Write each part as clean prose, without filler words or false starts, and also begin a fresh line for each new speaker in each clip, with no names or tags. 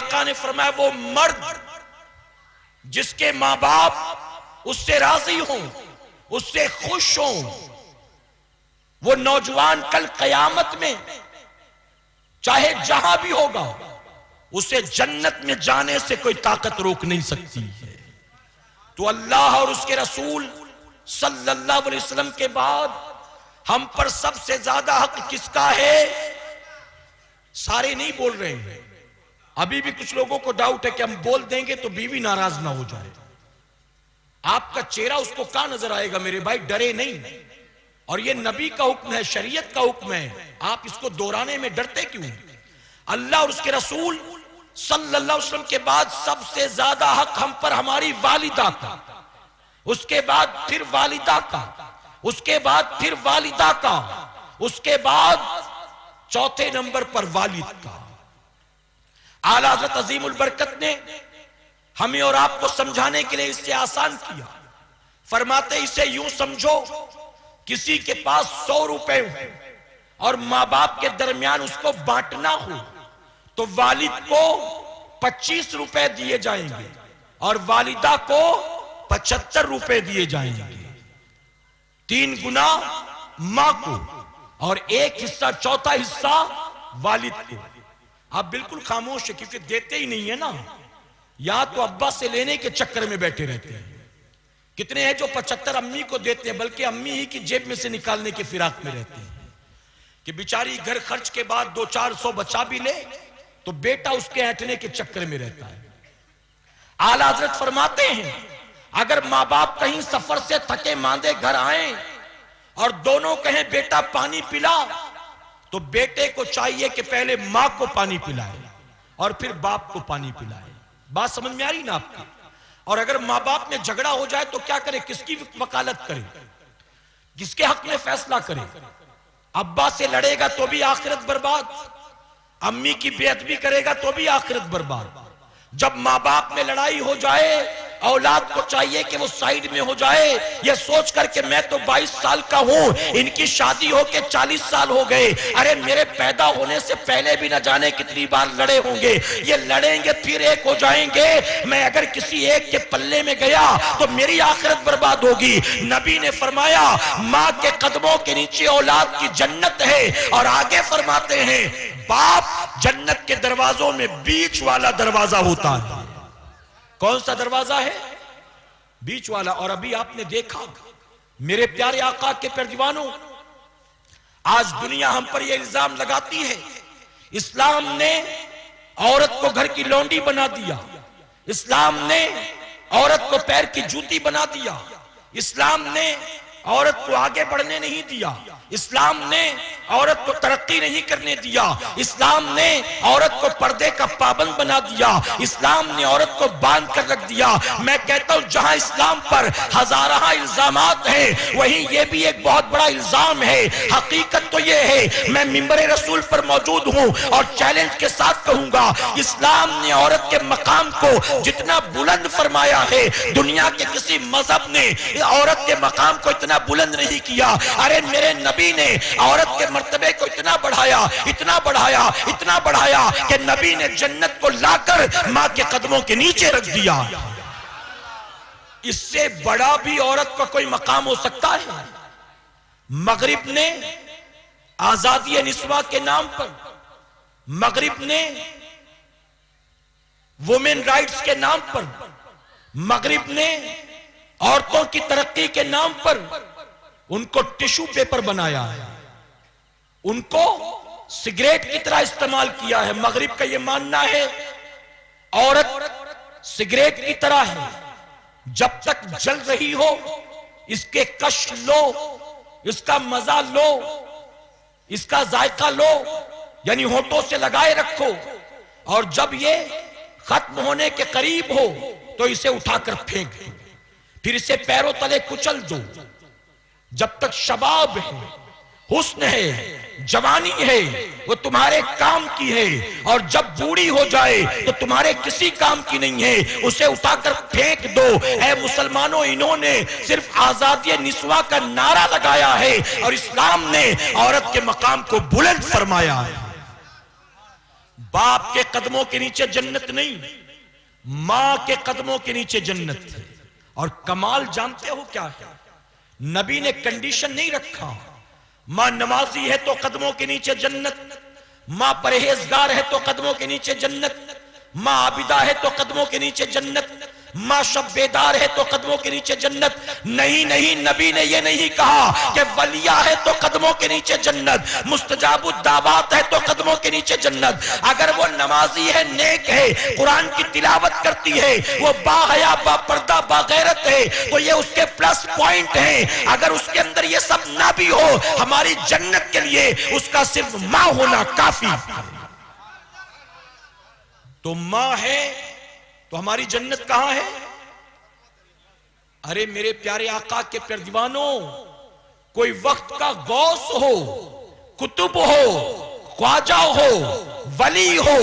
آقا نے فرمایا وہ مرد جس کے ماں باپ اس سے راضی ہوں، اس سے خوش ہوں، وہ نوجوان کل قیامت میں چاہے جہاں بھی ہوگا اسے جنت میں جانے سے کوئی طاقت روک نہیں سکتی ہے۔ تو اللہ اور اس کے رسول صلی اللہ علیہ وسلم کے بعد ہم پر سب سے زیادہ حق کس کا ہے؟ سارے نہیں بول رہے ہیں، ابھی بھی کچھ لوگوں کو ڈاؤٹ ہے کہ ہم بول دیں گے تو بیوی ناراض نہ ہو جائے۔ آپ کا چہرہ اس کو کہاں نظر آئے گا میرے بھائی؟ ڈرے نہیں، اور یہ نبی کا حکم ہے، شریعت کا حکم ہے، آپ اس کو دہرانے میں ڈرتے کیوں ہیں؟ اللہ اور اس کے رسول صلی اللہ علیہ وسلم کے بعد سب سے زیادہ حق ہم پر ہماری والدہ کا، اس کے بعد پھر والدہ کا، اس کے بعد پھر والدہ کا، اس کے بعد چوتھے نمبر پر والد کا۔ اعلیٰ حضرت عظیم البرکت نے ہمیں اور آپ کو سمجھانے کے لیے اس سے آسان کیا، فرماتے اسے یوں سمجھو کسی کے پاس 100 روپے ہو اور ماں باپ کے درمیان اس کو بانٹنا ہو تو والد کو 25 روپے دیے جائیں گے اور والدہ کو 75 روپے دیے جائیں گے، 3 گنا ماں کو اور 1 حصہ، چوتھا حصہ والد کو۔ آپ بالکل خاموش ہیں کیونکہ دیتے ہی نہیں ہے نا، یا تو ابا سے لینے کے چکر میں بیٹھے رہتے ہیں۔ کتنے ہیں جو 75 امی کو دیتے ہیں بلکہ امی ہی کی جیب میں سے نکالنے کے فراق میں رہتے ہیں کہ بیچاری گھر خرچ کے بعد 200-400 بچا بھی لے تو بیٹا اس کے ہٹنے کے چکر میں رہتا ہے۔ اعلیٰ حضرت فرماتے ہیں اگر ماں باپ کہیں سفر سے تھکے ماندے گھر آئیں اور دونوں کہیں بیٹا پانی پلا تو بیٹے کو چاہیے کہ پہلے ماں کو پانی پلائے اور پھر باپ کو پانی پلائے۔ بات سمجھ میں آ رہی نا آپ کی؟ اور اگر ماں باپ میں جھگڑا ہو جائے تو کیا کرے؟ کس کی وکالت کرے؟ کس کے حق میں فیصلہ کرے؟ ابا سے لڑے گا تو بھی آخرت برباد، امی کی بے ادبی کرے گا تو بھی آخرت برباد۔ جب ماں باپ میں لڑائی ہو جائے اولاد کو چاہیے کہ وہ سائیڈ میں ہو جائے، یہ سوچ کر کہ میں تو 22 سال کا ہوں، ان کی شادی ہو کے 40 سال ہو گئے، ارے میرے پیدا ہونے سے پہلے بھی نہ جانے کتنی بار لڑے ہوں گے، یہ لڑیں گے پھر ایک ہو جائیں گے، میں اگر کسی ایک کے پلے میں گیا تو میری آخرت برباد ہوگی۔ نبی نے فرمایا ماں کے قدموں کے نیچے اولاد کی جنت ہے، اور آگے فرماتے ہیں باپ جنت کے دروازوں میں بیچ والا دروازہ ہوتا ہے۔ کون سا دروازہ ہے؟ بیچ والا۔ اور ابھی آپ نے دیکھا میرے پیارے آقا کے پردیوانوں، آج دنیا ہم پر یہ الزام لگاتی ہے اسلام نے عورت کو گھر کی لونڈی بنا دیا، اسلام نے عورت کو پیر کی جوتی بنا دیا، اسلام نے عورت کو آگے بڑھنے نہیں دیا، اسلام نے عورت کو ترقی نہیں کرنے دیا، اسلام نے عورت کو پردے کا پابند بنا دیا، اسلام نے عورت کو باندھ کر رکھ دیا۔ میں کہتا ہوں جہاں اسلام پر ہزارہ الزامات ہیں وہیں یہ بھی ایک بہت بڑا الزام ہے۔ حقیقت تو یہ ہے، میں منبر رسول پر موجود ہوں اور چیلنج کے ساتھ کہوں گا، اسلام نے عورت کے مقام کو جتنا بلند فرمایا ہے دنیا کے کسی مذہب نے عورت کے مقام کو اتنا بلند نہیں کیا۔ ارے میرے نبی نے عورت کے مرتبے کو اتنا بڑھایا، اتنا بڑھایا، اتنا بڑھایا کہ نبی نے جنت کو لا کر ماں کے قدموں کے نیچے رکھ دیا۔ اس سے بڑا بھی عورت کا کوئی مقام ہو سکتا ہے؟ مغرب نے آزادی نسواں کے نام پر، مغرب نے وومن رائٹس کے نام پر، مغرب نے عورتوں کی ترقی کے نام پر ان کو ٹیشو پیپر بنایا ہے، ان کو سگریٹ کی طرح استعمال کیا ہے۔ مغرب کا یہ ماننا ہے عورت سگریٹ کی طرح ہے، جب تک جل رہی ہو اس کے کش لو، اس کا مزہ لو، اس کا ذائقہ لو، یعنی ہونٹوں سے لگائے رکھو، اور جب یہ ختم ہونے کے قریب ہو تو اسے اٹھا کر پھینک دو، پھر اسے پیروں تلے کچل دو۔ جب تک شباب ہے، حسن ہے، جوانی ہے، وہ تمہارے کام کی ہے، اور جب بوڑھی ہو جائے تو تمہارے کسی کام کی نہیں ہے، اسے اٹھا کر پھینک دو۔ اے مسلمانوں، انہوں نے صرف آزادی نسواں کا نعرہ لگایا ہے اور اسلام نے عورت کے مقام کو بلند فرمایا ہے۔ باپ کے قدموں کے نیچے جنت نہیں، ماں کے قدموں کے نیچے جنت ہے۔ اور کمال جانتے ہو کیا ہے؟ نبی نے کنڈیشن نہیں رکھا، ماں نمازی ہے تو قدموں کے نیچے جنت، ماں پرہیزگار ہے تو قدموں کے نیچے جنت، ماں عابدہ ہے تو قدموں کے نیچے جنت، ماں شب بیدار ہے تو قدموں کے نیچے جنت۔ نہیں نہیں، نبی نے یہ نہیں کہا کہ ولیہ ہے تو قدموں کے نیچے جنت، مستجاب الدعوات ہے تو قدموں کے نیچے جنت۔ اگر وہ نمازی ہے، نیک ہے، قرآن کی تلاوت کرتی ہے، وہ باحیا، با پردہ، با غیرت ہے، تو یہ اس کے پلس پوائنٹ ہیں۔ اگر اس کے اندر یہ سب نہ بھی ہو، ہماری جنت کے لیے اس کا صرف ماں ہونا کافی۔ تو ماں ہے تو ہماری جنت کہاں ہے؟ ارے میرے پیارے آقا کے پیارے دیوانوں، کوئی وقت کا غوث ہو، قطب ہو، خواجہ ہو، ولی ہو،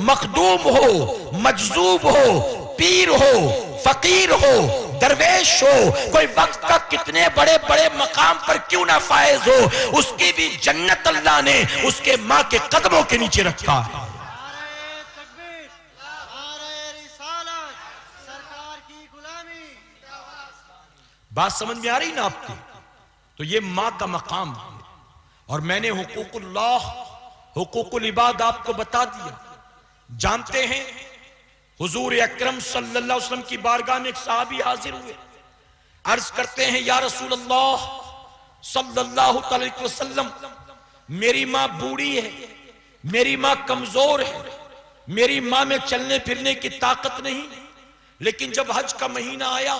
مخدوم ہو، مجذوب ہو، پیر ہو، فقیر ہو، درویش ہو، کوئی وقت کا کتنے بڑے بڑے مقام پر کیوں نہ فائز ہو، اس کی بھی جنت اللہ نے اس کے ماں کے قدموں کے نیچے رکھا ہے۔ بات سمجھ میں آ رہی نا آپ کی؟ تو یہ ماں کا مقام ہے۔ اور میں نے حقوق اللہ، حقوق العباد آپ کو بتا دیا۔ جانتے ہیں حضور اکرم صلی اللہ علیہ وسلم کی بارگاہ میں ایک صحابی حاضر ہوئے، عرض کرتے ہیں یا رسول اللہ صلی اللہ علیہ وسلم، میری ماں بوڑھی ہے، میری ماں کمزور ہے، میری ماں میں چلنے پھرنے کی طاقت نہیں، لیکن جب حج کا مہینہ آیا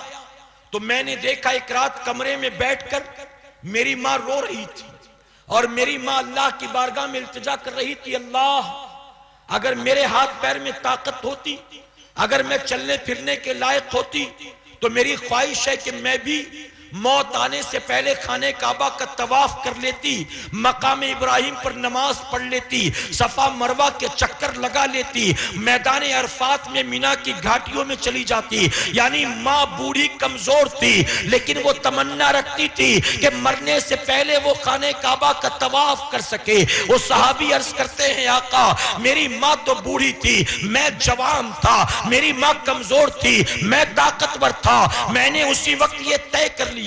تو میں نے دیکھا ایک رات کمرے میں بیٹھ کر میری ماں رو رہی تھی، اور میری ماں اللہ کی بارگاہ میں التجا کر رہی تھی، اللہ اگر میرے ہاتھ پیر میں طاقت ہوتی، اگر میں چلنے پھرنے کے لائق ہوتی، تو میری خواہش ہے کہ میں بھی موت آنے سے پہلے خانہ کعبہ کا طواف کر لیتی، مقام ابراہیم پر نماز پڑھ لیتی، صفا مروہ کے چکر لگا لیتی، میدان عرفات میں مینا کی گھاٹیوں میں چلی جاتی۔ یعنی ماں بوڑھی کمزور تھی، لیکن وہ تمنا رکھتی تھی کہ مرنے سے پہلے وہ خانہ کعبہ کا طواف کر سکے۔ وہ صحابی عرض کرتے ہیں آقا میری ماں تو بوڑھی تھی، میں جوان تھا، میری ماں کمزور تھی، میں طاقتور تھا، میں نے اسی وقت یہ طے کر لیا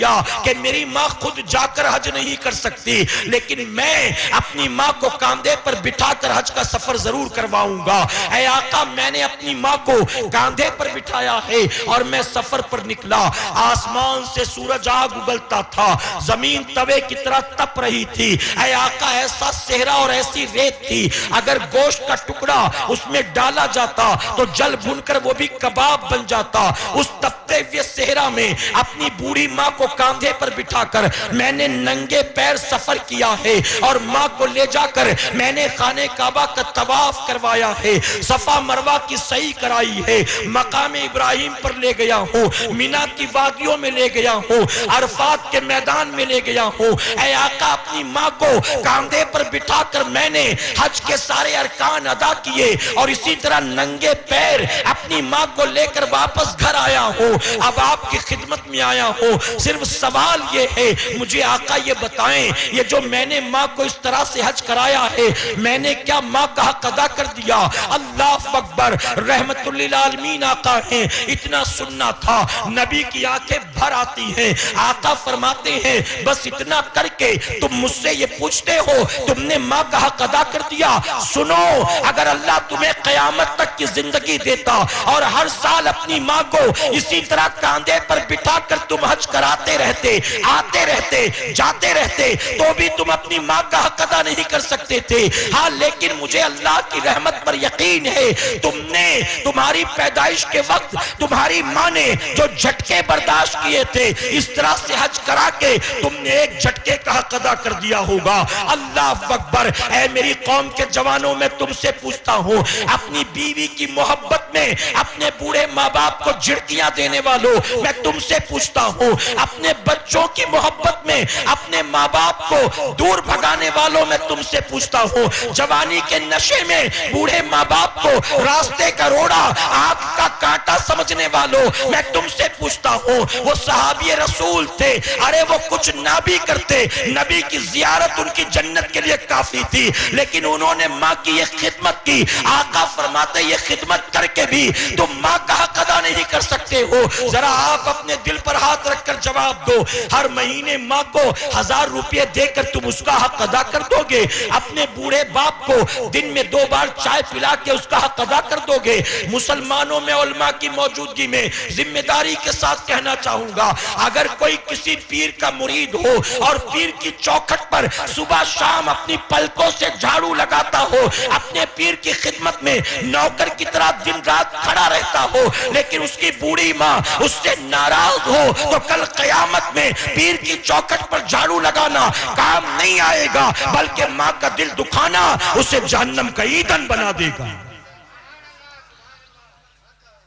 کہ میری ماں خود جا کر حج نہیں کر سکتی، لیکن میں اپنی ماں کو کاندھے پر بٹھا کر حج کا سفر ضرور کرواؤں گا۔ اے آقا میں نے اپنی ماں کو کاندھے پر بٹھایا ہے اور میں سفر پر نکلا۔ آسمان سے سورج آگ اگلتا تھا، زمین توے کی طرح تپ رہی تھی۔ اے آقا ایسا صحرا اور ایسی ریت تھی، اگر گوشت کا ٹکڑا اس میں ڈالا جاتا تو جل بھن کر وہ بھی کباب بن جاتا۔ اس تپتے ہوئے صحرا میں اپنی بوڑھی ماں کو کاندھے پر بٹھا کر میں نے ننگے پیر سفر کیا ہے، اور ماں کو لے جا کر میں نے خانہ کعبہ کا طواف کروایا ہے، صفا مروہ کی سعی کرائی ہے، مقام ابراہیم پر لے گیا ہوں، مینا کی وادیوں میں لے گیا ہوں، عرفات کے میدان میں لے گیا ہوں۔ اے آقا اپنی ماں کو کاندھے پر بٹھا کر میں نے حج کے سارے ارکان ادا کیے، اور اسی طرح ننگے پیر اپنی ماں کو لے کر واپس گھر آیا ہوں۔ اب آپ کی خدمت میں آیا ہوں، صرف سوال یہ ہے مجھے آقا یہ بتائیں، یہ جو میں نے ماں کو اس طرح سے حج کرایا ہے، میں نے کیا ماں کا حق ادا کر دیا؟ اللہ اکبر، رحمت للعالمین آقا ہیں، اتنا سننا تھا، نبی کی آنکھیں بھر آتی ہیں۔ آقا فرماتے ہیں بس اتنا کر کے تم مجھ سے یہ پوچھتے ہو تم نے ماں کا حق ادا کر دیا؟ سنو، اگر اللہ تمہیں قیامت تک کی زندگی دیتا اور ہر سال اپنی ماں کو اسی طرح کاندھے پر بٹھا کر تم حج کراتے رہتے، آتے رہتے، جاتے رہتے، تو بھی تم اپنی ماں کا حق ادا نہیں کر سکتے تھے۔ ہاں لیکن مجھے اللہ کی رحمت پر یقین ہے، تم نے تمہاری پیدائش کے وقت تمہاری ماں نے جو جھٹکے برداشت کیے تھے، اس طرح سے حج کرا کے تم نے ایک جھٹکے کا حق ادا کر دیا ہوگا۔ اللہ اکبر، اے میری قوم کے جوانوں میں تم سے پوچھتا ہوں، اپنی بیوی کی محبت میں اپنے بوڑھے ماں باپ کو جھڑکیاں دینے والوں میں تم سے پوچھتا ہوں، اپنے بچوں کی محبت میں اپنے ماں باپ کو دور بھگانے والوں میں تم سے پوچھتا ہوں، جوانی کے نشے میں بوڑھے ماں باپ کو راستے کا روڑا آنکھ کا کانٹا سمجھنے والوں میں تم سے پوچھتا ہوں، وہ صحابی رسول تھے، ارے وہ کچھ نہ بھی کرتے، نبی کی زیارت ان کی جنت کے لیے کافی تھی، لیکن انہوں نے ماں کی یہ خدمت کی۔ آقا فرماتے یہ خدمت کر کے بھی تم ماں کا حق ادا نہیں کر سکتے ہو۔ ذرا آپ اپنے دل پر ہاتھ رکھ کر جواب دو، ہر مہینے ماں کو 1000 روپے دے کر تم اس کا حق ادا کر دو گے؟ اپنے بوڑھے باپ کو دن میں 2 بار چائے پلا کے اس کا حق ادا کر دو گے؟ مسلمانوں میں علماء کی موجودگی میں ذمہ داری کے ساتھ کہنا چاہوں گا، اگر کوئی کسی پیر کا مرید ہو اور پیر کی چوکھٹ پر صبح شام اپنی پلکوں سے جھاڑو لگاتا ہو، اپنے پیر کی خدمت میں نوکر کی طرح دن رات کھڑا رہتا ہو، لیکن اس کی بوڑھی ماں اس سے ناراض ہو، تو کل قیامت میں پیر کی چوکھٹ پر جھاڑو لگانا کام نہیں آئے گا، بلکہ ماں کا دل دکھانا اسے جہنم کا ایندھن بنا دے گا۔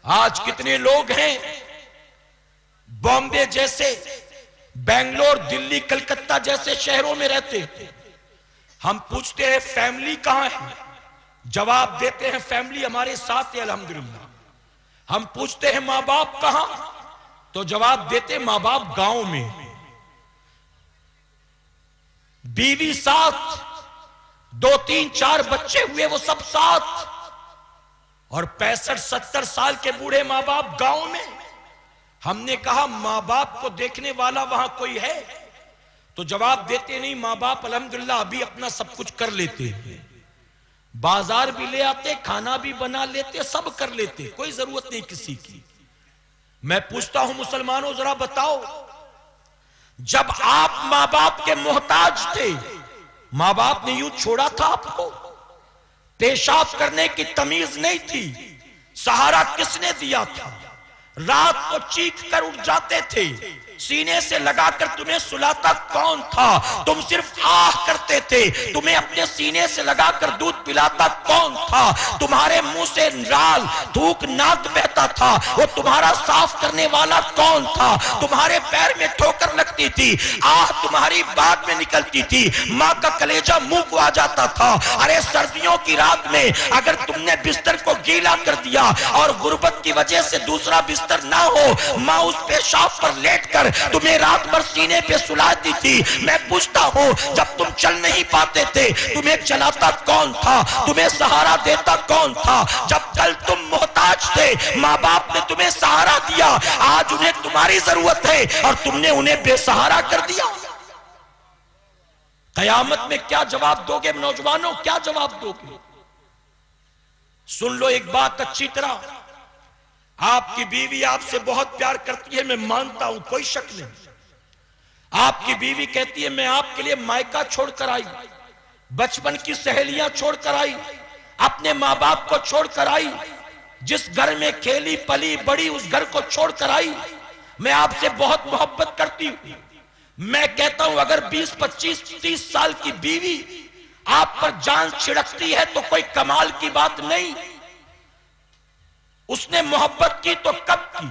آج کتنے لوگ ہیں بامبے جیسے، بنگلور، دلی، کلکتہ جیسے شہروں میں رہتے، ہم پوچھتے ہیں فیملی کہاں ہے؟ جواب دیتے ہیں فیملی ہمارے ساتھ ہے الحمدللہ۔ ہم پوچھتے ہیں ماں باپ کہاں؟ تو جواب دیتے ہیں ماں باپ گاؤں میں، بیوی ساتھ، 2 3 4 بچے ہوئے وہ سب ساتھ، اور 65 70 سال کے بوڑھے ماں باپ گاؤں میں۔ ہم نے کہا ماں باپ کو دیکھنے والا وہاں کوئی ہے؟ تو جواب دیتے نہیں، ماں باپ الحمدللہ ابھی اپنا سب کچھ کر لیتے ہیں، بازار بھی لے آتے، کھانا بھی بنا لیتے، سب کر لیتے، کوئی ضرورت نہیں کسی کی۔ میں پوچھتا ہوں مسلمانوں ذرا بتاؤ، جب آپ ماں باپ کے محتاج تھے، ماں باپ نے یوں چھوڑا تھا آپ کو؟ پیشاب کرنے کی تمیز نہیں تھی، سہارا کس نے دیا تھا؟ رات کو چیخ کر اٹھ جاتے تھے، سینے سے لگا کر تمہیں سلاتا کون تھا؟ تم صرف آہ کرتے تھے، تمہیں اپنے سینے سے لگا کر دودھ پلاتا کون تھا؟ تمہارے منہ سے رال تھوک ناک بہتا تھا، وہ تمہارا صاف کرنے والا کون تھا؟ تمہارے پیر میں ٹھوکر لگتی تھی، آہ تمہاری بعد میں نکلتی تھی، ماں کا کلیجہ منہ کو آ جاتا تھا۔ ارے سردیوں کی رات میں اگر تم نے بستر کو گیلا کر دیا اور غربت کی وجہ سے دوسرا بستر نہ ہو، ماں اس پیشاب پر لیٹ کر تمہیں رات بھر سینے پہ سلاتی تھی۔ میں پوچھتا ہوں جب تم چل نہیں پاتے تھے تمہیں چلاتا کون تھا؟ تمہیں سہارا دیتا کون تھا؟ جب کل تم محتاج تھے ماں باپ نے تمہیں سہارا دیا، آج انہیں تمہاری ضرورت ہے اور تم نے انہیں بے سہارا کر دیا۔ قیامت میں کیا جواب دو گے نوجوانوں؟ کیا جواب دو گے؟ سن لو ایک بات اچھی طرح، آپ کی بیوی آپ سے بہت پیار کرتی ہے، میں مانتا ہوں، کوئی شک نہیں۔ آپ کی بیوی کہتی ہے میں آپ کے لیے مائکہ چھوڑ کر آئی، بچپن کی سہیلیاں چھوڑ کر آئی، اپنے ماں باپ کو چھوڑ کر آئی، جس گھر میں کھیلی پلی بڑی اس گھر کو چھوڑ کر آئی، میں آپ سے بہت محبت کرتی ہوں۔ میں کہتا ہوں اگر 20 25 30 سال کی بیوی آپ پر جان چھڑکتی ہے تو کوئی کمال کی بات نہیں۔ اس نے محبت کی تو کب کی؟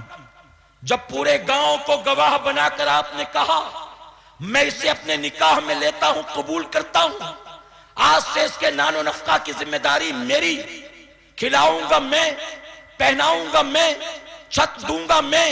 جب پورے گاؤں کو گواہ بنا کر آپ نے کہا میں اسے اپنے نکاح میں لیتا ہوں، قبول کرتا ہوں، آج سے اس کے نان و نفقہ کی ذمہ داری میری، کھلاؤں گا میں، پہناؤں گا میں، چھت دوں گا میں۔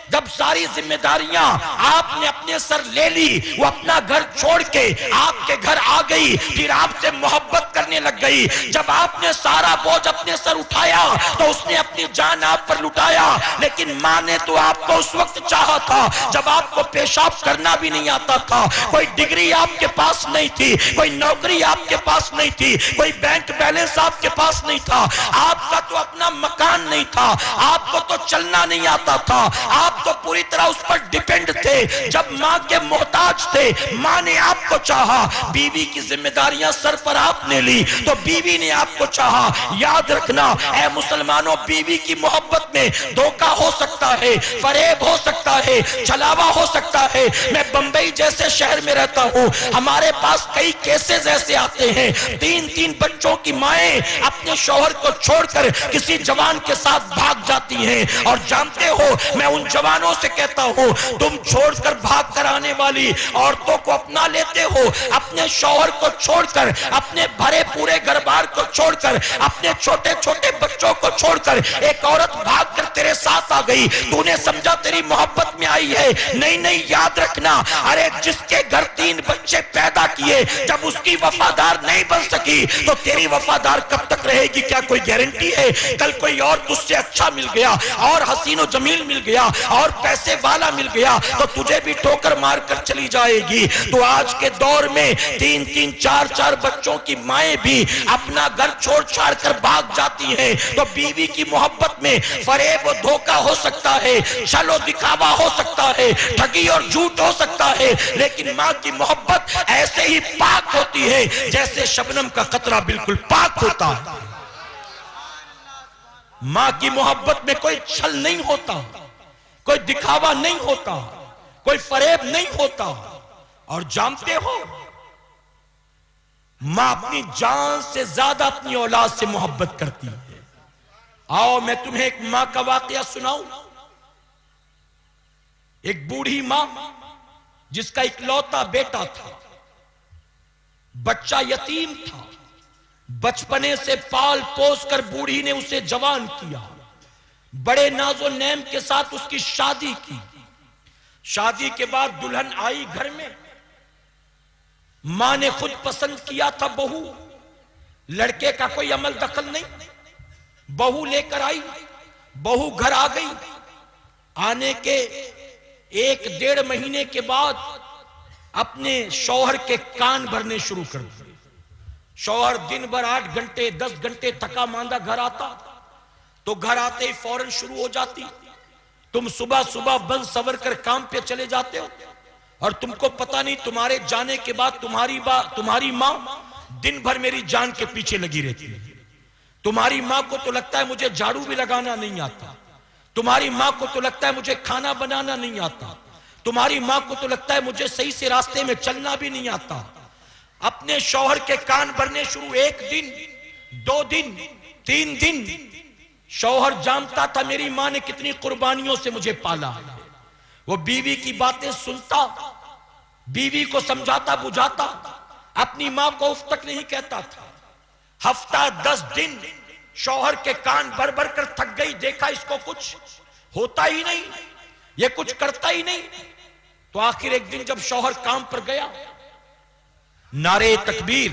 جب ساری ذمہ داریاں آپ نے اپنے سر لے لی، وہ اپنا گھر چھوڑ کے آپ کے گھر آ گئی، پھر آپ سے محبت کرنے لگ گئی۔ جب آپ نے سارا بوجھ اپنے سر اٹھایا تو اس نے اپنی جان آپ پر لٹایا، لیکن ماں نے تو آپ کو اس وقت چاہا تھا جب آپ کو پیشاب کرنا بھی نہیں آتا تھا، کوئی ڈگری آپ کے پاس نہیں تھی، کوئی نوکری آپ کے پاس نہیں تھی، کوئی بینک بیلنس آپ کے پاس نہیں تھا، آپ کا تو اپنا مکان نہیں تھا، آپ کو تو چلنا نہیں آتا تھا، آپ تو پوری طرح اس پر ڈیپینڈ تھے۔ جب ماں کے محتاج تھے ماں نے آپ کو چاہا، بیوی کی ذمہ داریاں سر پر آپ نے لی تو بیوی نے آپ کو چاہا۔ یاد رکھنا اے مسلمانوں، بیوی کی محبت میں دھوکہ ہو سکتا ہے، فریب ہو سکتا ہے، چھلاوا ہو سکتا ہے۔ میں بمبئی جیسے شہر میں رہتا ہوں، ہمارے پاس کئی کیسز ایسے آتے ہیں، 3 بچوں کی مائیں اپنے شوہر کو چھوڑ کر کسی جوان کے ساتھ بھاگ جاتی ہیں، اور جانتے ہو میں ان جوان نوجوانوں سے کہتا ہوں، تم چھوڑ کر بھاگ کر آنے والی عورتوں کو اپنا لیتے ہو، اپنے شوہر کو چھوڑ کر، اپنے بھرے پورے گھر بار کو چھوڑ کر، اپنے چھوٹے چھوٹے بچوں کو چھوڑ کر ایک عورت بھاگ کر تیرے ساتھ آ گئی، تو نے سمجھا تیری محبت میں آئی ہے؟ نہیں نہیں، یاد رکھنا، ارے جس کے گھر 3 بچے پیدا کیے، جب اس کی وفادار نہیں بن سکی تو تیری وفادار کب تک رہے گی؟ کیا کوئی گارنٹی ہے؟ کل کوئی اور تجھ سے اچھا مل گیا، اور حسین و جمیل مل گیا، اور پیسے والا مل گیا، تو تجھے بھی ٹھوکر مار کر چلی جائے گی۔ تو آج کے دور میں 3 4 بچوں کی مائیں بھی اپنا گھر چھوڑ چھاڑ کر بھاگ جاتی ہیں۔ تو بیوی کی محبت میں فریب و دھوکہ ہو سکتا ہے، چھل و دکھاوا ہو سکتا ہے، ٹھگی اور جھوٹ ہو سکتا ہے، لیکن ماں کی محبت ایسے ہی پاک ہوتی ہے جیسے شبنم کا قطرہ بالکل پاک ہوتا ہے۔ ماں کی محبت میں کوئی چھل نہیں ہوتا، کوئی دکھاوا نہیں ہوتا، کوئی فریب نہیں ہوتا۔ اور جانتے ہو، ماں اپنی جان سے زیادہ اپنی اولاد سے محبت کرتی ہے۔ آؤ میں تمہیں ایک ماں کا واقعہ سناؤں۔ ایک بوڑھی ماں جس کا اکلوتا بیٹا تھا، بچہ یتیم تھا، بچپنے سے پال پوس کر بوڑھی نے اسے جوان کیا، بڑے ناز و نعم کے ساتھ اس کی شادی کی۔ شادی کے بعد دلہن آئی گھر میں، ماں نے خود پسند کیا تھا بہو، لڑکے کا کوئی عمل دخل نہیں، بہو لے کر آئی، بہو گھر آ گئی۔ آنے کے 1 1.5 مہینے کے بعد اپنے شوہر کے کان بھرنے شروع کر دیے۔ شوہر دن بھر 8 گھنٹے 10 گھنٹے تھکا ماندہ گھر آتا، تو گھر آتے ہی فوراً شروع ہو جاتی، تم صبح صبح بن سور کر کام پہ چلے جاتے ہو، اور تم کو پتہ نہیں تمہارے جانے کے بعد تمہاری ماں دن بھر میری جان کے پیچھے لگی رہتی ہے۔ تمہاری ماں کو تو لگتا ہے مجھے جھاڑو بھی لگانا نہیں آتا، تمہاری ماں کو تو لگتا ہے مجھے کھانا بنانا نہیں آتا، تمہاری ماں کو تو لگتا ہے مجھے صحیح سے راستے میں چلنا بھی نہیں آتا۔ اپنے شوہر کے کان بھرنے شروع، 1 دن 2 دن 3 دن، شوہر جانتا تھا میری ماں نے کتنی قربانیوں سے مجھے پالا ہے۔ وہ بیوی کی باتیں سنتا، بیوی کو سمجھاتا بجھاتا، اپنی ماں کو اف تک نہیں کہتا تھا۔ ہفتہ 10 دن شوہر کے کان بھر بھر کر تھک گئی، دیکھا اس کو کچھ ہوتا ہی نہیں، یہ کچھ کرتا ہی نہیں۔ تو آخر ایک دن جب شوہر کام پر گیا، نعرہ تکبیر،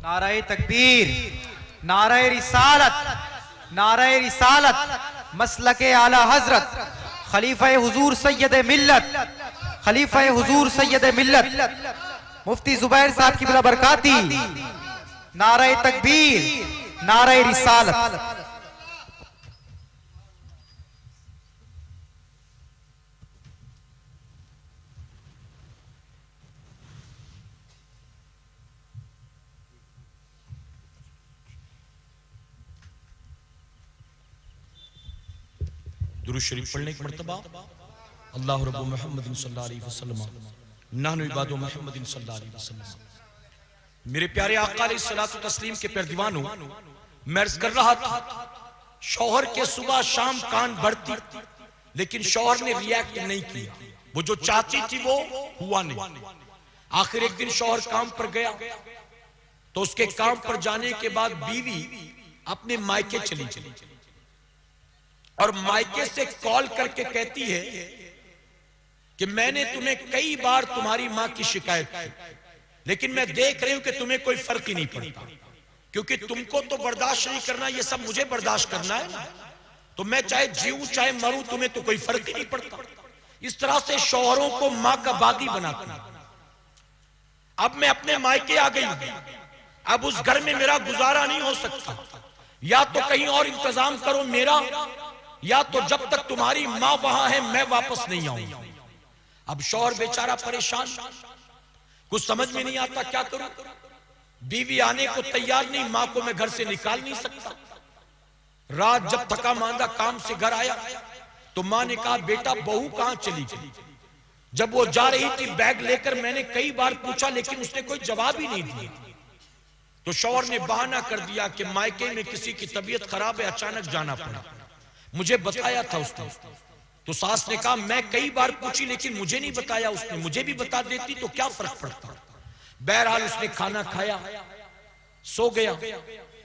نعرہ تکبیر، نعرہ رسالت، نعرہ رسالت، مسلک اعلی حضرت خلیفہ حضور سید ملت، خلیفہ حضور سید ملت مفتی زبیر صاحب کی بلا برکاتی، نعرہ تکبیر، نعرہ رسالت۔
درود شریف پڑھنے کی مرتبہ اللہ رب محمد صلی اللہ علیہ وسلم، نحن عباد محمد صلی اللہ علیہ وسلم۔ میرے پیارے آقا علیہ الصلوۃ والتسلیم کے پیردیوانوں، میں عرض کر رہا تھا، شوہر کے صبح شام کان بھرتی، لیکن شوہر نے ریاکٹ نہیں کیا، وہ جو چاہتی تھی وہ ہوا نہیں۔ آخر ایک دن شوہر کام پر گیا، تو اس کے کام پر جانے کے بعد بیوی اپنے مائکے چلی گئی، اور مائکے سے کال کر کے کہتی ہے کہ میں نے تمہیں کئی بار تمہاری ماں کی شکایت کی، لیکن میں دیکھ رہی ہوں کہ تمہیں کوئی فرق ہی نہیں پڑتا، کیونکہ تم کو تو برداشت نہیں کرنا، یہ سب مجھے برداشت کرنا ہے، تو میں چاہے جیوں چاہے مروں، تمہیں تو کوئی فرق ہی نہیں پڑتا۔ اس طرح سے شوہروں کو ماں کا باغی بناتا۔ اب میں اپنے مائکے آ گئی ہوں، اب اس گھر میں میرا گزارا نہیں ہو سکتا، یا تو کہیں اور انتظام کرو میرا، یا تو جب تک تمہاری ماں وہاں ہے میں واپس نہیں آؤں۔ اب شوہر بیچارہ پریشان، کچھ سمجھ میں نہیں آتا کیا کروں، بیوی آنے کو تیار نہیں، ماں کو میں گھر سے نکال نہیں سکتا۔ رات جب تھکا ماندہ کام سے گھر آیا تو ماں نے کہا بیٹا بہو کہاں چلی گئی؟ جب وہ جا رہی تھی بیگ لے کر میں نے کئی بار پوچھا لیکن اس نے کوئی جواب ہی نہیں دیا۔ تو شوہر نے بہانہ کر دیا کہ مائکے میں کسی کی طبیعت خراب ہے، اچانک جانا پڑا، مجھے بتایا تھا اس نے۔ تو ساس نے کہا میں کئی بار پوچھی لیکن مجھے نہیں بتایا اس نے، مجھے بھی بتا دیتی تو کیا فرق پڑتا۔ بہرحال اس نے کھانا کھایا، سو گیا۔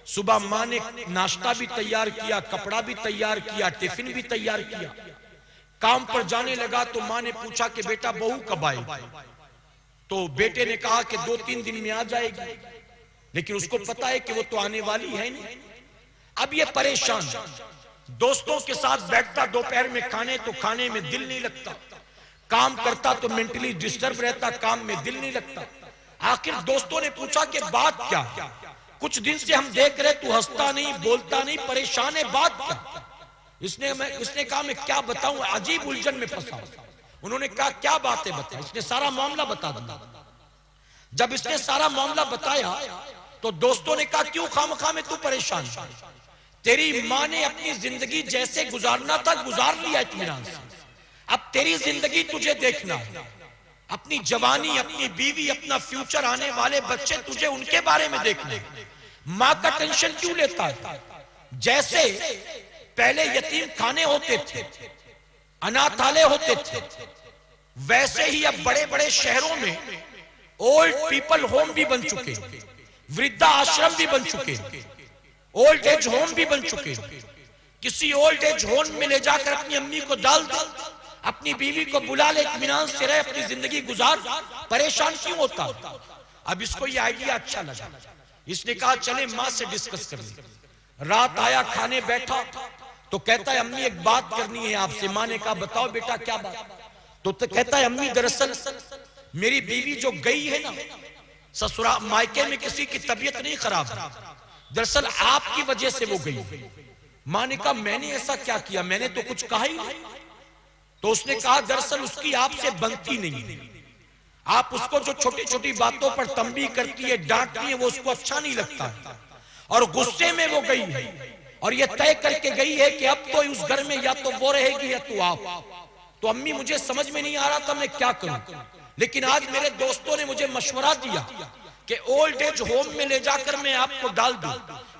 صبح ماں نے ناشتہ بھی تیار کیا، کپڑا بھی تیار کیا، ٹفن بھی تیار کیا۔ کام پر جانے لگا تو ماں نے پوچھا کہ بیٹا بہو کب آئے گی؟ تو بیٹے نے کہا کہ 2-3 دن میں آ جائے گی، لیکن اس کو پتا ہے کہ وہ تو آنے والی ہے نہیں۔ اب یہ پریشان، دوستوں کے ساتھ بیٹھتا دوپہر میں کھانے تو کھانے میں دل نہیں لگتا، کام کرتا تو مینٹلی ڈسٹرب رہتا، کام میں دل نہیں لگتا۔ آخر دوستوں نے پوچھا کہ بات کیا؟ کچھ دن سے ہم دیکھ رہے تو ہنستا نہیں، بولتا نہیں، پریشان ہے، بات کیا؟ اس نے کہا میں کیا بتاؤں، عجیب الجھن میں پھنسا۔ انہوں نے کہا کیا باتیں بتا؟ اس نے سارا معاملہ بتا دیا۔ جب اس نے سارا معاملہ بتایا تو دوستوں نے کہا کیوں خامخواہ میں تو پریشان؟ تیری ماں نے اپنی زندگی جیسے گزارنا تھا گزار لیا اطمینان سے، اب تیری زندگی تجھے دیکھنا ہے، اپنی جوانی، اپنی بیوی، اپنا فیوچر، آنے والے بچے، تجھے ان کے بارے میں دیکھنا ہے۔ ماں کا ٹینشن کیوں لیتا ہے؟ جیسے پہلے یتیم خانے ہوتے تھے، اناتھالے ہوتے تھے، ویسے ہی اب بڑے بڑے شہروں میں اولڈ پیپل ہوم بھی بن چکے، وردھا آشرم بھی بن چکے، اولڈ ایج ہوم بھی بن چکے۔ کسی اولڈ ایج ہوم میں لے جا کر اپنی امی کو ڈال دے، اپنی بیوی کو بلا لے، اطمینان سے رہے، اپنی زندگی گزار، پریشان کیوں ہوتا؟ اب اس کو یہ آئیڈیا اچھا لگا، اس نے کہا چلے ماں سے ڈسکس کر لیں۔ رات آیا، کھانے بیٹھا تو کہتا ہے امی ایک بات کرنی ہے آپ سے۔ ماں نے کہا بتاؤ بیٹا کیا بات؟ تو کہتا ہے امی دراصل میری بیوی جو گئی ہے نا سسرال مائکے میں، کسی کی طبیعت نہیں خراب، دراصل آپ کی وجہ سے وہ گئی۔ ماں نے کہا میں نے ایسا کیا کیا؟ میں نے تو کچھ کہا ہی نہیں۔ تو اس نے کہا دراصل اس کی آپ سے بنتی نہیں، آپ اس کو جو چھوٹی چھوٹی باتوں پر تنبیہ کرتی ہے، ڈانٹتی ہے، وہ اس کو اچھا نہیں لگتا ہے، اور غصے میں وہ گئی ہے، اور یہ طے کر کے گئی ہے کہ اب تو اس گھر میں یا تو وہ رہے گی یا تو آپ۔ تو امی مجھے سمجھ میں نہیں آ رہا تھا میں کیا کروں، لیکن آج میرے دوستوں نے مجھے مشورہ دیا کہ اولڈ ایج ہوم میں لے جا کر میں آپ کو ڈال دوں،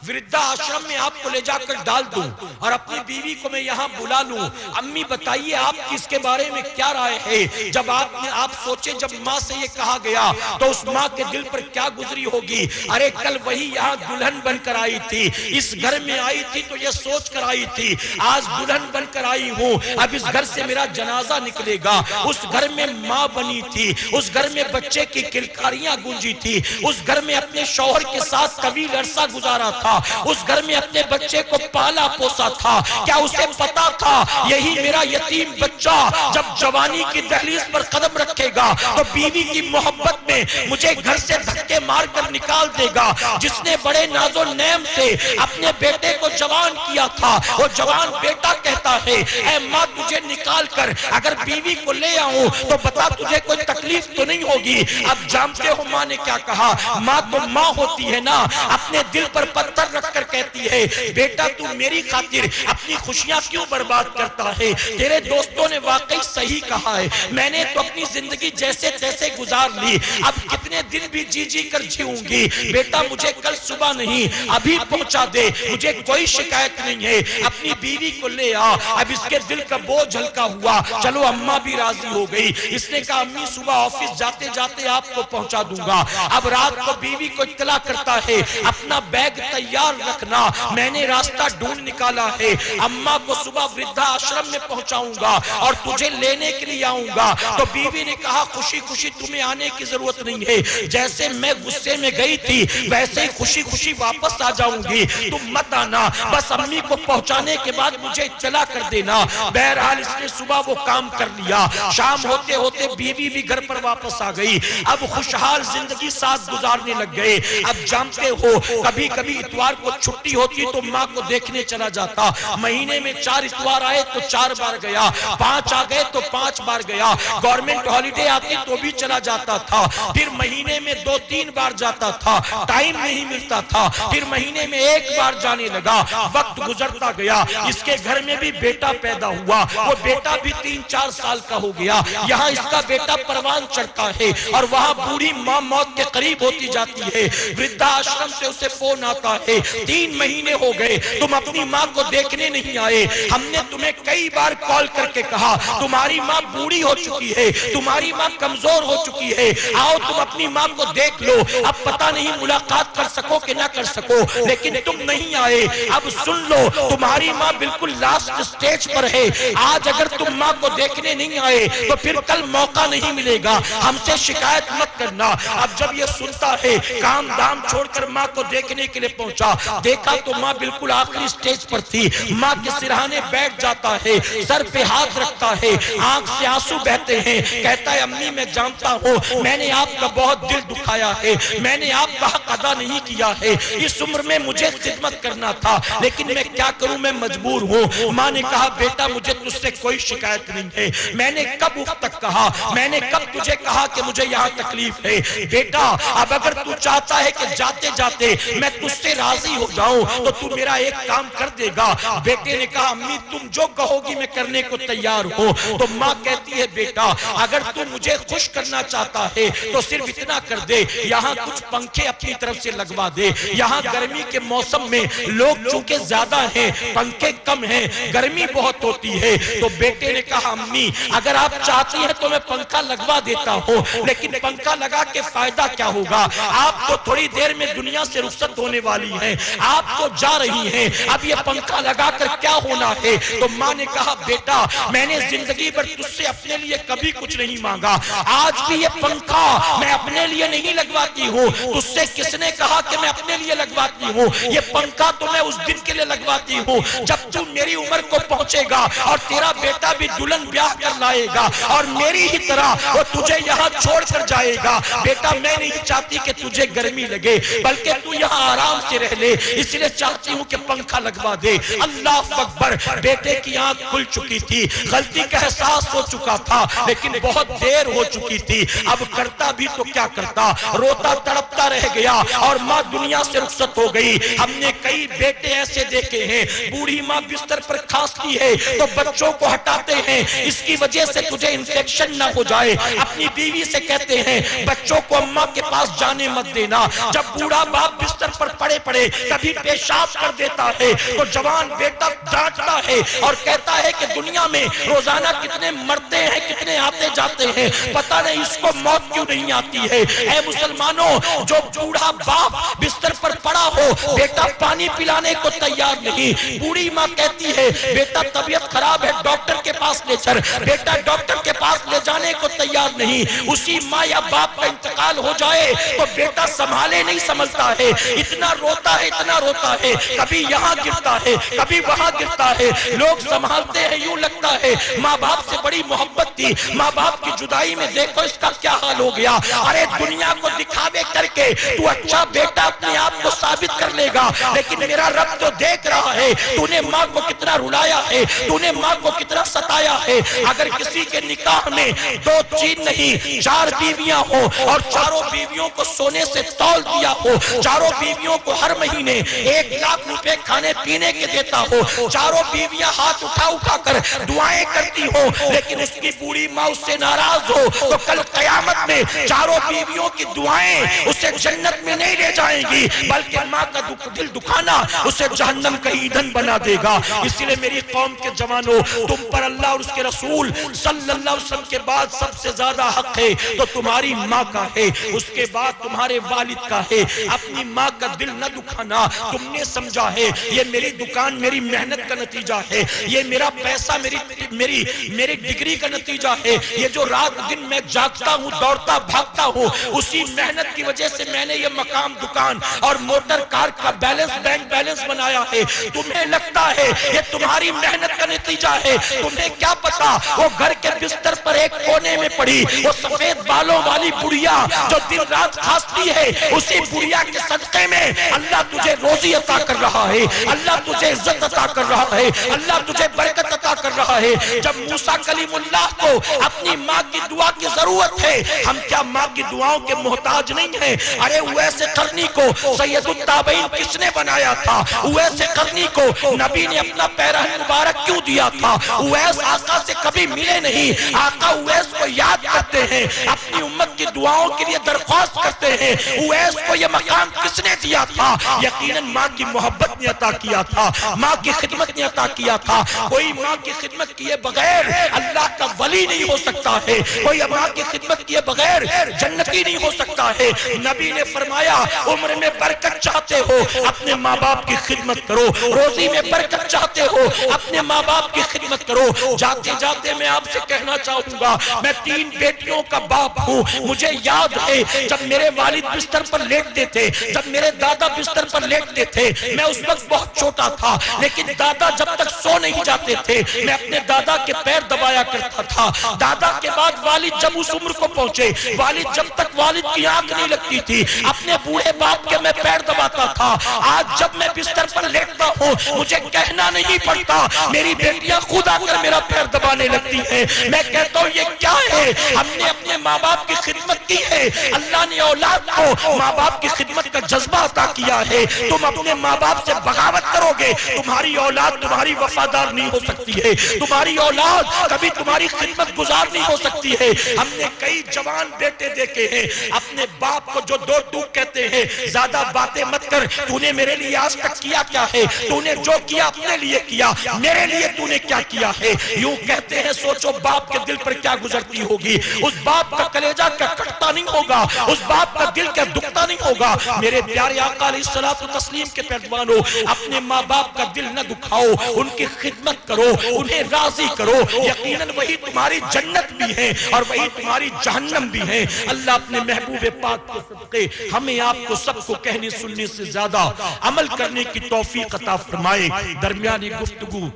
وردھا آشرم میں آپ کو لے جا کر ڈال دوں، اور اپنی بیوی کو میں یہاں بلا لوں۔ امی بتائیے آپ کی اس کے بارے میں کیا رائے ہے؟ جب آپ سوچے جب ماں سے یہ کہا گیا تو اس ماں کے دل پر کیا گزری ہوگی؟ ارے کل وہی یہاں دلہن بن کر آئی تھی، اس گھر میں آئی تھی تو یہ سوچ کر آئی تھی آج دلہن بن کر آئی ہوں، اب اس گھر سے میرا جنازہ نکلے گا۔ اس گھر میں ماں بنی تھی، اس گھر میں بچے کی کلکاریاں گونجی تھی، اس گھر میں اپنے شوہر کے ساتھ طویل عرصہ گزارا تھا، اس گھر میں اپنے بچے کو پالا پوسا تھا۔ کیا اسے پتا تھا یہی میرا یتیم بچہ جب جوانی کی دہلیز پر قدم رکھے گا تو بیوی کی محبت میں مجھے گھر سے دھکے مار کر نکال دے گا؟ جس نے بڑے ناز و نعم سے اپنے بیٹے کو جوان کیا تھا، وہ جوان بیٹا کہتا ہے اے ماں تجھے نکال کر اگر بیوی کو لے آؤں تو بتا تجھے کوئی تکلیف تو نہیں ہوگی؟ اب جانتے ہو ماں نے کیا کہا؟ ماں تو ماں ہوتی ہے نا، اپنے دل پر پتھر رکھ کر کہتی ہے بیٹا تو میری خاطر اپنی خوشیاں کیوں برباد کرتا ہے؟ تیرے دوستوں نے واقعی صحیح کہا ہے، میں نے تو اپنی زندگی جیسے تیسے گزار لی، اب کتنے دن بھی جی جی کر جیوں گی، بیٹا مجھے کل صبح نہیں ابھی پہنچا دے، مجھے کوئی شکایت نہیں ہے، اپنی بیوی کو لے آ۔ اب اس کے دل کا بوجھ ہلکا ہوا، چلو اماں بھی راضی ہو گئی۔ اس نے کہا امی صبح آفس جاتے جاتے آپ کو پہنچا دوں گا۔ اب رات کو بیوی کو اطلاع کرتا ہے اپنا بیگ تیار رکھنا، میں نے راستہ ڈھونڈ نکالا ہے، اماں کو صبح وردھا آشرم میں پہنچاؤں گا اور تجھے لینے کے لیے آؤں گا۔ تو بیوی نے کہا خوشی خوشی تمہیں آنے کی ضرورت نہیں ہے، جیسے میں غصے میں گئی تھی ویسے ہی خوشی خوشی واپس آ جاؤں گی، تم مت آنا، بس امی کو پہنچانے کے بعد مجھے اطلاع کر دینا۔ بہرحال اس نے صبح وہ کام کر لیا، شام ہوتے ہوتے بیوی بھی گھر پر واپس آ گئی، اب خوشحال زندگی ساتھ گزارنے لگ گئے۔ اب جانتے ہو کبھی کبھی اتوار کو چھٹی ہوتی تو ماں کو دیکھنے چلا جاتا، مہینے میں 4 اتوار آئے تو 4 بار گیا، 5 آ گئے تو 5 بار گیا، گورنمنٹ ہالیڈے آتی تو بھی چلا جاتا تھا، پھر مہینے میں 2-3 بار جاتا تھا، ٹائم نہیں ملتا تھا، پھر مہینے میں 1 بار جانے لگا، وقت گزرتا گیا، اس کے گھر میں بھی بیٹا پیدا ہوا، وہ بیٹا بھی 3-4 سال کا ہو گیا، یہاں اس کا بیٹا پروان چڑھتا ہے اور وہاں بوڑھی ماں موت کے قریب ہوتی جاتی ہے، وردھا آشرم سے اسے فون آتا ہے, 3 مہینے ہو گئے تم اپنی ماں کو دیکھنے نہیں آئے. ہم نے تمہیں کئی بار کال کر کے کہا تمہاری ماں بوڑھی ہو چکی ہے, تمہاری ماں کمزور ہو چکی ہے, آؤ تم اپنی ماں کو دیکھ لو. اب پتہ نہیں ملاقات کر سکو کہ نہ کر سکو, لیکن تم نہیں آئے. اب سن لو, تمہاری ماں بالکل لاسٹ سٹیج پر ہے. آج اگر تم ماں کو دیکھنے نہیں آئے تو پھر کل موقع نہیں ملے گا. ہم سے شکایت مت کرنا. اب جب یہ سنتا ہے کام دام چھوڑ کر ماں کو دیکھنے کے لیے پہنچا, دیکھا تو ماں بالکل آخری سٹیج پر تھی. ماں کے سرہانے بیٹھ جاتا ہے, سر پہ ہاتھ رکھتا ہے, آنکھ سے آنسو بہتے ہیں. کہتا ہے امی میں جانتا ہوں میں نے آپ کا بہت دل دکھایا ہے, میں نے آپ کا حق ادا نہیں کیا ہے. اس عمر میں مجھے خدمت کرنا تھا لیکن میں کیا کروں, میں مجبور ہوں. ماں نے کہا بیٹا مجھے تجھ سے کوئی شکایت نہیں ہے. میں نے کب اف تک کہا, میں نے کب تجھے کہا کہ مجھے یہاں تکلیف ہے. بیٹا اب اگر تو چاہتا ہے کہ جاتے جاتے میں تجھ سے راضی ہو جاؤں تو تو میرا ایک کام کر دے گا. بیٹے نے کہا امی تم جو کہو گی میں کرنے کو تیار ہوں. تو ماں کہتی ہے بیٹا اگر تو مجھے خوش کرنا چاہتا ہے تو صرف اتنا کر دے, یہاں کچھ پنکھے اپنی طرف سے لگوا دے. یہاں گرمی کے موسم میں لوگ چونکہ زیادہ ہیں, پنکھے کم ہیں, گرمی بہت ہوتی ہے. تو بیٹے نے کہا امی اگر آپ چاہتی ہیں تو میں پنکھا لگوا دیتا ہوں, لیکن پنکھا لگا کے فائدہ کیا ہوگا, آپ تو تھوڑی دیر میں دنیا سے رخصت ہونے والی ہیں, آپ تو جا رہی ہیں, اب یہ پنکھا لگا کر کیا ہونا ہے. تو ماں نے کہا بیٹا میں نے زندگی بھر تجھ سے اپنے لیے کبھی کچھ نہیں مانگا, آج بھی یہ پنکھا میں اپنے لیے نہیں لگواتی ہوں. تجھ سے کس نے کہا کہ میں اپنے لیے لگواتی ہوں, یہ پنکھا تو میں اس دن کے لیے لگواتی ہوں جب تو میری عمر کو پہنچے گا اور تیرا بیٹا بھی دلہن بیاہ کر لائے گا اور میری ہی طرح وہ تجھے یہاں چھوڑ کر جائے گا. بیٹا میں نہیں چاہتی کہ تجھے گرمی لگے بلکہ تو یہاں آرام سے رہ لے, اس لیے چاہتی ہوں کہ پنکھا لگوا دے. اللہ اکبر, بیٹے کی آنکھ کھل چکی تھی, غلطی کا احساس ہو چکا تھا لیکن بہت دیر ہو چکی تھی. اب کرتا بھی تو کیا کرتا, روتا تڑپتا رہ گیا اور ماں دنیا سے رخصت ہو گئی. ہم نے کئی بیٹے ایسے دیکھے ہیں, بوڑھی ماں بستر پر کھانستی ہے تو بچوں کو ہٹاتے ہیں اس کی وجہ سے تجھے انفیکشن نہ ہو جائے. اپنی بیوی سے کہتے ہیں بچوں کو اماں کے پاس جانے مت دینا. جب بوڑھا باپ بستر پر پڑے پڑے کبھی پیشاب کر دیتا ہے تو جوان بیٹا ڈانٹتا ہے اور کہتا ہے کہ دنیا میں روزانہ کتنے مرتے ہیں, کتنے آتے جاتے ہیں, پتہ نہیں اس کو موت کیوں نہیں آتی ہے. اے مسلمانوں, جو بوڑھا باپ بستر پر پڑا ہو بیٹا پانی پلانے کو تیار نہیں, بوڑھی ماں کہتی ہے بیٹا طبیعت خراب ہے ڈاکٹر کے پاس لے چل, بیٹا ڈاکٹر کے پاس لے جانے کو تیار نہیں. اسی ماں یا باپ کا انتقال ہو جائے تو بیٹا سنبھالے نہیں سنبھلتا ہے, اتنا روتا ہے اتنا روتا ہے, کبھی یہاں گرتا ہے کبھی وہاں گرتا ہے. لوگ سنبھالتے ہیں یوں لگتا ہے ماں باپ سے بڑی محبت تھی, ماں باپ کی جدائی میں دیکھو اس کا کیا حال ہو گیا. ارے دنیا کو دکھاوے کر کے تو اچھا بیٹا اپنے آپ کو ثابت کر لے گا, لیکن میرا رب تو دیکھ رہا ہے تو نے ماں کو کتنا رلایا ہے, تو نے ماں کو کتنا ستایا ہے. اگر کسی کے نکاح میں 2 3 نہیں 4 بیویاں ہو اور چاروں بیویوں کو سونے سے تول دیا ہو, چاروں بیویوں کو ہر مہینے 1 لاکھ روپے کھانے پینے کے دیتا ہو, چاروں بیویاں ہاتھ اٹھا اٹھا کر دعائیں کرتی ہو, لیکن اس کی بوڑھی ماں اس سے ناراض ہو تو کل قیامت میں چاروں بیویوں کی دعائیں اسے جنت میں نہیں لے جائیں گی بلکہ ماں کا دل دکھانا اسے جہنم کا ایندھن بنا دے گا. اس لیے میری قوم کے جوانوں, تم پر اللہ اور اس کے رسول صلی اللہ علیہ وسلم کے بعد سب سے زیادہ حق ہے تو تمہاری ماں کا ہے, اس کے بعد تمہارے والد کا ہے. اپنی ماں کا دل نہ دکھانا. تم نے سمجھا ہے یہ میری دکان میری محنت کا نتیجہ ہے, یہ میرا پیسہ میری ڈگری کا نتیجہ ہے, یہ جو رات دن میں جاگتا ہوں دوڑتا بھاگتا ہوں اسی محنت کی وجہ سے میں نے یہ مقام دکان اور موٹر کار کا بیلنس بینک بیلنس بنایا ہے. تمہیں لگتا ہے یہ تمہاری محنت کا نتیجہ ہے, تمہیں کیا پتا وہ گھر کے بستر پر ایک کونے میں پڑی وہ سفید بالوں والی بڑھیا جو دن رات کھانستی ہے, اسی بڑھیا کے صدقے میں اللہ تجھے روزی عطا کر رہا ہے, اللہ تجھے عزت عطا کر رہا ہے, اللہ تجھے برکت عطا کر رہا ہے جب موسیٰ کلیم اللہ کو اپنی ماں کی دعا کی ضرورت ہے، ہم کیا ماں کی دعاؤں کے محتاج نہیں ہیں؟ ارے اویس قرنی کو سید التابعین کس نے بنایا تھا؟ اویس قرنی کو نبی نے اپنا پیرہن مبارک کیوں دیا تھا؟ اویس آقا سے کبھی ملے نہیں، آقا اویس کو یاد کرتے ہیں، اپنی امت کی دعاؤں کے لیے درخواست کرتے ہیں۔ اویس کو یہ مقام کس نے دیا تھا؟ یقیناً ماں کی محبت نے عطا کیا تھا، ماں کی خدمت نے عطا کیا تھا۔ کوئی ماں کی خدمت کیے بغیر اللہ کا ولی نہیں ہو سکتا ہے، کوئی ماں کی خدمت کیے بغیر جنتی نہیں ہو سکتا ہے۔ نبی نے فرمایا عمر میں برکت چاہتے ہو اپنے ماں باپ کی خدمت کرو، روزی میں برکت چاہتے ہو اپنے ماں باپ کی خدمت کرو۔ جاتے جاتے میں آپ سے کہنا چاہوں گا، میں 3 بیٹیوں کا باپ ہوں، مجھے یاد ہے جب میرے والد بستر پر لیٹتے تھے، جب میرے دادا بستر پر لیٹتے تھے، میں اس وقت بہت چھوٹا تھا، لیکن دادا جب تک سو نہیں جاتے تھے میں اپنے دادا کے پیر دبایا کرتا تھا۔ دادا کے بعد والد جب اس عمر کو پہنچے، والد جب تک والد کی آنکھ نہیں لگتی تھی اپنے بوڑھے باپ کے میں پیر دباتا تھا۔ آج جب میں بستر پر لیٹتا ہوں مجھے کہنا نہیں پڑتا، میری بیٹیاں خود آ کر میرا پیر دبانے لگتی ہیں۔ میں کہتا ہوں یہ کیا ہے؟ ہم نے اپنے ماں باپ کی خدمت کی ہے، اللہ نے اولاد کو ماں باپ کی خدمت کا جذبہ عطا کیا ہے۔ تم اپنے ماں باپ سے بغاوت کرو گے، تمہاری اولاد تمہاری وفادار نہیں ہو سکتی ہے، تمہاری اولاد کبھی تمہاری خدمت گزار نہیں ہو سکتی ہے۔ ہم نے کئی جوان بیٹے دیکھے ہیں اپنے باپ کو جو دو ٹوک کہتے ہیں، زیادہ باتیں مت کر، تو نے میرے لیے آج تک کیا کیا ہے؟ تو نے جو کیا اپنے لیے کیا، میرے لیے تو نے کیا کیا ہے؟ یوں کہتے ہیں سوچو باپ کے دل پر کیا گزرتی ہوگی، اس باپ کا کلیجہ کیا کٹتا نہیں ہوگا، اس باپ کا دل کیا دکھتا نہیں ہوگا۔ میرے پیارے آقا علیہ الصلوۃ والتسلیم کے پیروانوں، اپنے ماں باپ کا دل نہ دکھاؤ، ان کی خدمت کرو، انہیں راضی کرو، یقیناً وہی تمہاری جنت بھی ہے اور وہی تمہاری جہنم بھی ہے۔ اللہ اپنے محبوب پاک کے صدقے ہمیں آپ کو سب کو کہنے سننے سے زیادہ عمل کرنے کی توفیق عطا فرمائے۔ درمیانی گفتگو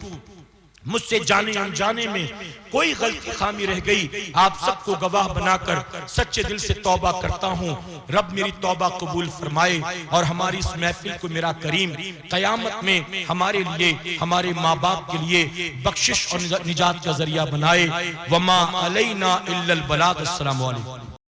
مجھ سے جانے انجانے میں کوئی غلطی خامی رہ گئی، آپ سب کو گواہ بنا کر سچے دل سے توبہ کرتا ہوں۔ رب میری توبہ قبول فرمائے اور ہماری اس محفل کو میرا کریم قیامت میں ہمارے لیے، ہمارے ماں باپ کے لیے بخشش اور نجات کا ذریعہ بنائے۔ وما علینا الا البلاغ۔ السلام علیکم۔